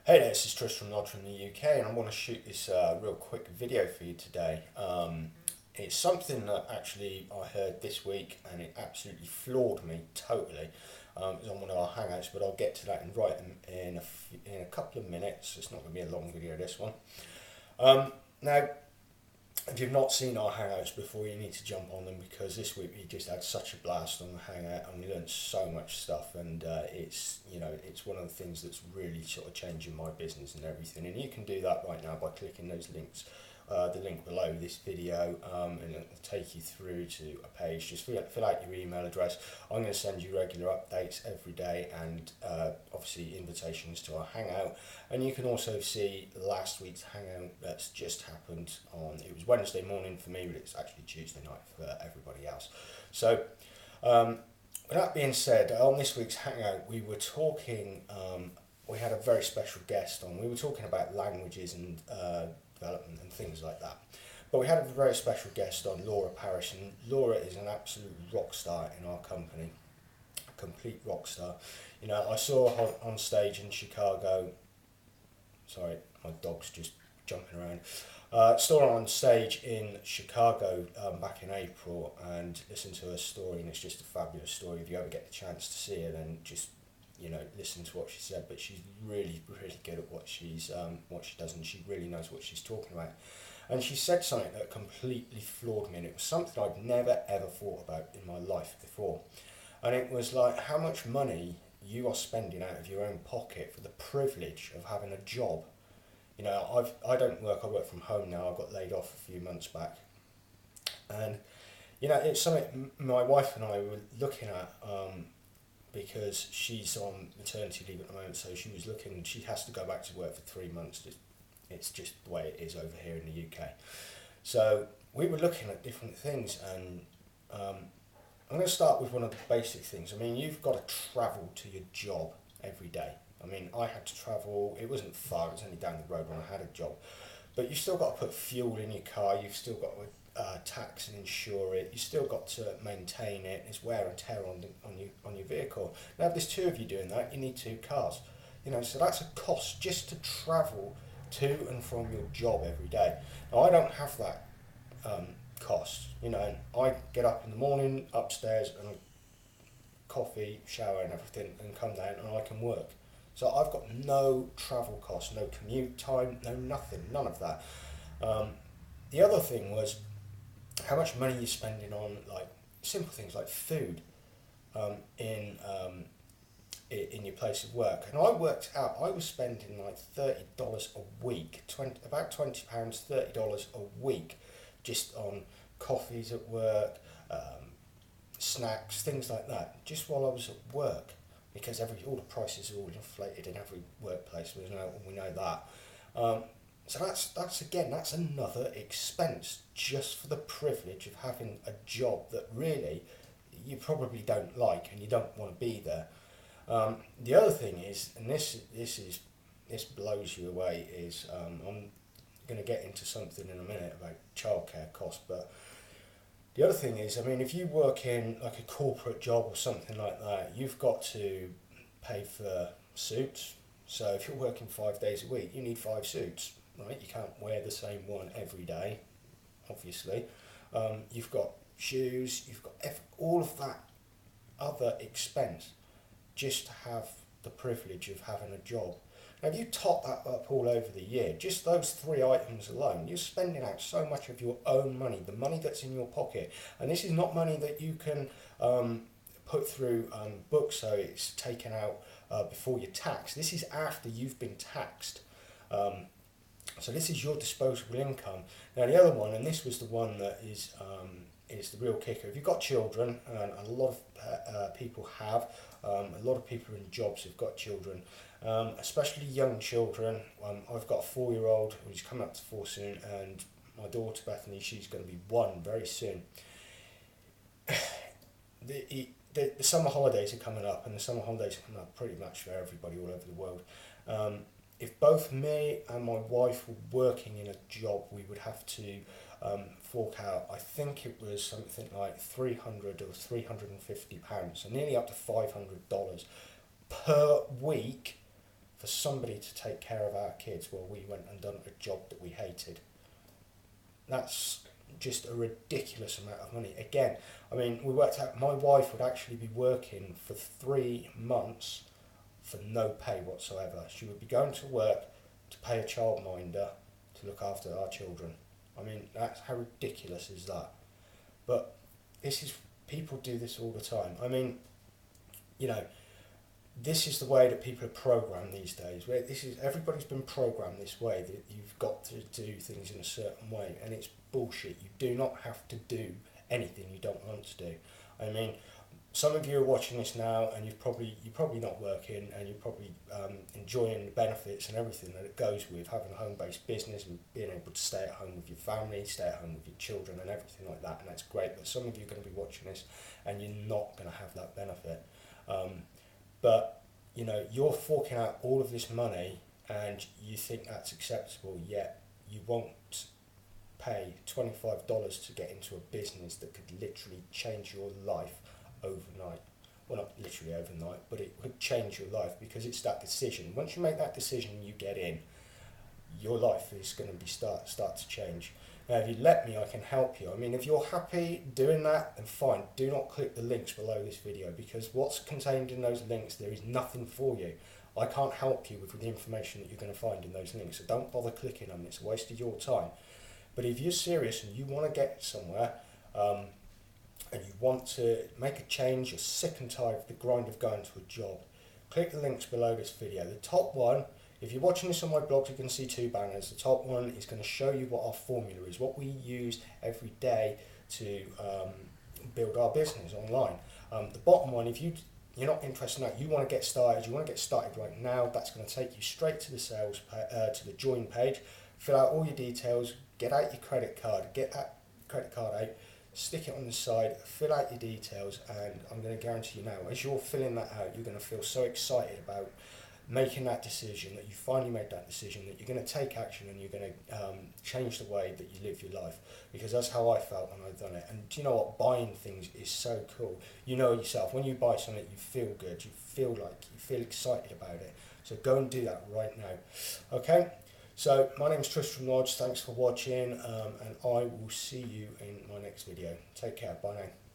Hey there, this is Tristram Lodge from the UK, and I want to shoot this real quick video for you today. It's something that actually I heard this week, and it absolutely floored me totally. It was on one of our hangouts, but I'll get to that in a couple of minutes. It's not going to be a long video, this one. Now, if you've not seen our hangouts before, you need to jump on them, because this week we just had such a blast on the hangout and we learned so much stuff, and it's one of the things that's really sort of changing my business and everything. And you can do that right now by clicking those links, the link below this video, and it'll take you through to a page. Just fill out your email address. I'm going to send you regular updates every day, and obviously invitations to our hangout. And you can also see last week's hangout that's just happened on, it was Wednesday morning for me, but it's actually Tuesday night for everybody else. So with that being said, on this week's hangout we were talking, we had a very special guest on. We were talking about languages and development and things like that. But we had a very special guest on, Laura Parrish, and Laura is an absolute rock star in our company, a complete rock star. You know, I saw her on stage in Chicago. Sorry, my dog's just jumping around. Saw her on stage in Chicago back in April, and listened to her story, and it's just a fabulous story. If you ever get the chance to see her, then just listen to what she said. But she's really, really good at what she does, and she really knows what she's talking about. And she said something that completely floored me, and it was something I'd never ever thought about in my life before. And it was like how much money you are spending out of your own pocket for the privilege of having a job. You know, I don't work. I work from home now. I got laid off a few months back, and it's something my wife and I were looking at. Because she's on maternity leave at the moment, so she was looking. She has to go back to work for 3 months. It's just the way it is over here in the UK. So we were looking at different things, and I'm going to start with one of the basic things. I mean, you've got to travel to your job every day. I mean, I had to travel. It wasn't far. It was only down the road when I had a job. But you've still got to put fuel in your car. You've still got to tax and insure it. You still got to maintain it. There's wear and tear on your vehicle. Now, if there's two of you doing that, you need two cars. So that's a cost just to travel to and from your job every day. Now, I don't have that cost. I get up in the morning, upstairs, and coffee, shower, and everything, and come down, and I can work. So I've got no travel costs, no commute time, no nothing, none of that. The other thing was how much money you're spending on like simple things like food in your place of work. And I worked out I was spending like $30 a week, about £20, $30 a week, just on coffees at work, snacks, things like that, just while I was at work, because all the prices are all inflated in every workplace. We know that. So that's another expense just for the privilege of having a job that really you probably don't like and you don't want to be there. The other thing is, and this blows you away, is I'm going to get into something in a minute about childcare costs. But the other thing is, I mean, if you work in like a corporate job or something like that, you've got to pay for suits. So if you're working 5 days a week, you need 5 suits. Right, you can't wear the same one every day, obviously. You've got shoes, you've got all of that other expense just to have the privilege of having a job. Now, if you top that up all over the year, just those 3 items alone, you're spending out so much of your own money, the money that's in your pocket. And this is not money that you can put through books, so it's taken out before you're taxed. This is after you've been taxed. So this is your disposable income. Now the other one, and this was the one that is the real kicker. If you've got children, and a lot of people have, a lot of people in jobs have got children, especially young children. I've got a 4-year-old who's coming up to 4 soon, and my daughter Bethany, she's going to be 1 very soon. The summer holidays are coming up, and the summer holidays are coming up pretty much for everybody all over the world. If both me and my wife were working in a job, we would have to fork out, I think it was something like £300 or £350, so nearly up to $500 per week for somebody to take care of our kids while we went and done a job that we hated. That's just a ridiculous amount of money. Again, I mean, we worked out my wife would actually be working for 3 months for no pay whatsoever. She would be going to work to pay a childminder to look after our children. I mean, that's how ridiculous is that? But this is, people do this all the time. I mean, you know, this is the way that people are programmed these days. Where this is, everybody's been programmed this way, that you've got to do things in a certain way, and it's bullshit. You do not have to do anything you don't want to do. I mean, some of you are watching this now, and you're probably not working, and you're probably enjoying the benefits and everything that it goes with having a home-based business and being able to stay at home with your family, stay at home with your children, and everything like that. And that's great. But some of you are going to be watching this, and you're not going to have that benefit. But you know, you're forking out all of this money, and you think that's acceptable. Yet you won't pay $25 to get into a business that could literally change your life overnight. Well, not literally overnight, but it could change your life, because it's that decision. Once you make that decision and you get in, your life is going to be start to change. Now, if you let me, I can help you. I mean, if you're happy doing that, then fine. Do not click the links below this video, because what's contained in those links, there is nothing for you. I can't help you with the information that you're going to find in those links, so don't bother clicking them. It's a waste of your time. But if you're serious and you want to get somewhere, and you want to make a change, you're sick and tired of the grind of going to a job, click the links below this video. The top one, if you're watching this on my blog, you can see 2 banners. The top one is going to show you what our formula is, what we use every day to build our business online. The bottom one, if you're not interested in that, you want to get started, right now, that's going to take you straight to the to the join page. Fill out all your details, get out your credit card, get that credit card out, stick it on the side, fill out your details, and I'm going to guarantee you now, as you're filling that out, you're going to feel so excited about making that decision, that you finally made that decision, that you're going to take action, and you're going to change the way that you live your life, because that's how I felt when I've done it. And do you know what? Buying things is so cool. You know yourself, when you buy something, you feel good, you feel excited about it. So go and do that right now. Okay? So my name is Tristram Lodge. Thanks for watching, and I will see you in my next video. Take care. Bye now.